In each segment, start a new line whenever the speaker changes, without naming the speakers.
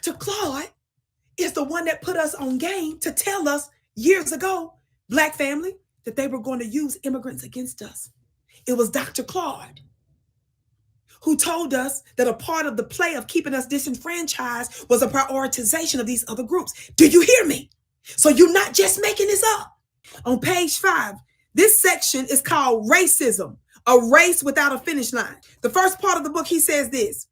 Dr. Claud is the one that put us on game to tell us years ago, Black family, that they were going to use immigrants against us. It was Dr. Claud who told us that a part of the play of keeping us disenfranchised was a prioritization of these other groups. Do you hear me? So you're not just making this up. On page 5, this section is called Racism, a Race Without a Finish Line. The first part of the book, he says this: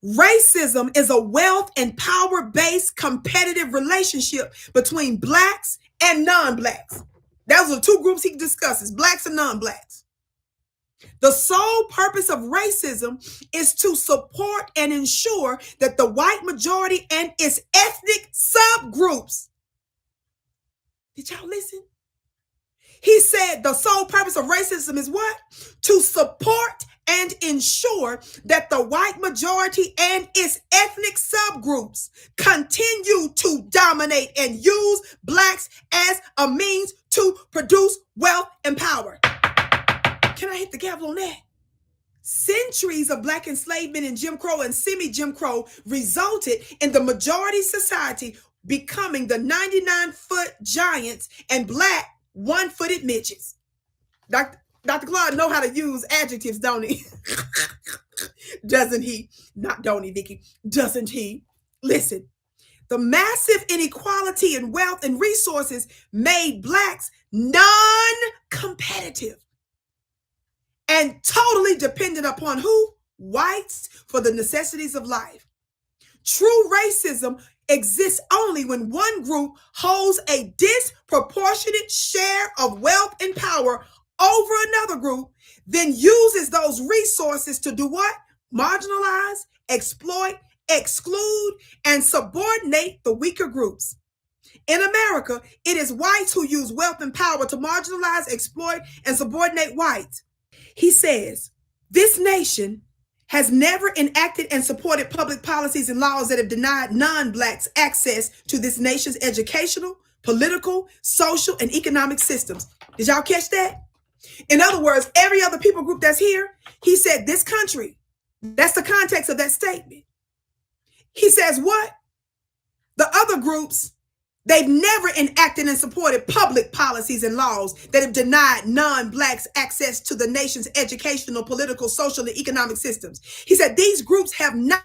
racism is a wealth and power-based competitive relationship between Blacks and non-Blacks. Those are the two groups he discusses, Blacks and non-Blacks. The sole purpose of racism is to support and ensure that the white majority and its ethnic subgroups. Did y'all listen? He said the sole purpose of racism is what? To support and ensure that the white majority and its ethnic subgroups continue to dominate and use Blacks as a means to produce wealth and power. Can I hit the gavel on that? Centuries of Black enslavement in Jim Crow and semi-Jim Crow resulted in the majority society becoming the 99-foot giants and Black one-footed midgets. Dr. Claud know how to use adjectives, don't he? Doesn't he? Not don't he, Vicky. Doesn't he? Listen, the massive inequality in wealth and resources made Blacks non-competitive and totally dependent upon who? Whites for the necessities of life. True racism exists only when one group holds a disproportionate share of wealth and power over another group, then uses those resources to do what? Marginalize, exploit, exclude, and subordinate the weaker groups. In America, it is whites who use wealth and power to marginalize, exploit, and subordinate whites. He says, this nation has never enacted and supported public policies and laws that have denied non-Blacks access to this nation's educational, political, social, and economic systems. Did y'all catch that? In other words, every other people group that's here, he said this country, that's the context of that statement. He says what? The other groups, they've never enacted and supported public policies and laws that have denied non-Blacks access to the nation's educational, political, social, and economic systems. He said these groups have not.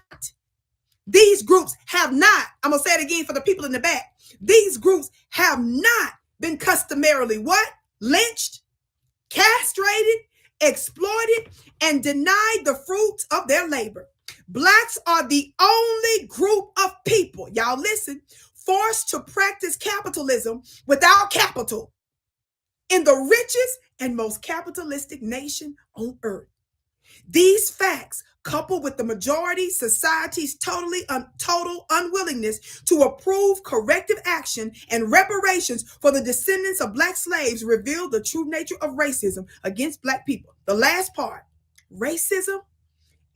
I'm going to say it again for the people in the back. These groups have not been customarily what? Lynched, castrated, exploited, and denied the fruits of their labor. Blacks are the only group of people, y'all listen, forced to practice capitalism without capital in the richest and most capitalistic nation on earth. These facts, coupled with the majority society's total unwillingness to approve corrective action and reparations for the descendants of Black slaves, reveal the true nature of racism against Black people. The last part, racism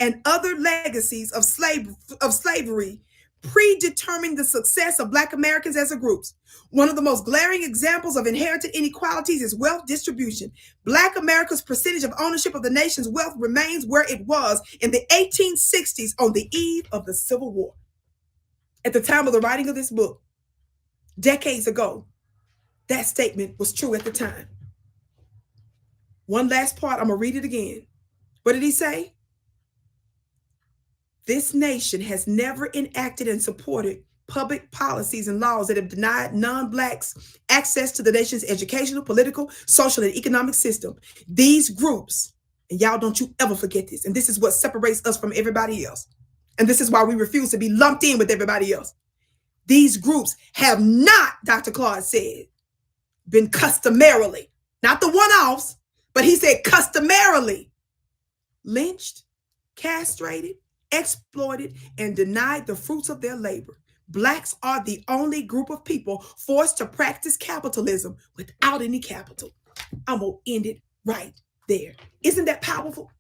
and other legacies of slavery predetermine the success of Black Americans as a group. One of the most glaring examples of inherited inequalities is wealth distribution. Black America's percentage of ownership of the nation's wealth remains where it was in the 1860s on the eve of the Civil War. At the time of the writing of this book, decades ago, that statement was true at the time. One last part, I'm going to read it again. What did he say? This nation has never enacted and supported public policies and laws that have denied non-Blacks access to the nation's educational, political, social, and economic system. These groups, and y'all don't you ever forget this, and this is what separates us from everybody else, and this is why we refuse to be lumped in with everybody else. These groups have not, Dr. Claud said, been customarily, not the one-offs, but he said customarily lynched, castrated, exploited, and denied the fruits of their labor. Blacks are the only group of people forced to practice capitalism without any capital. I'm going to end it right there. Isn't that powerful?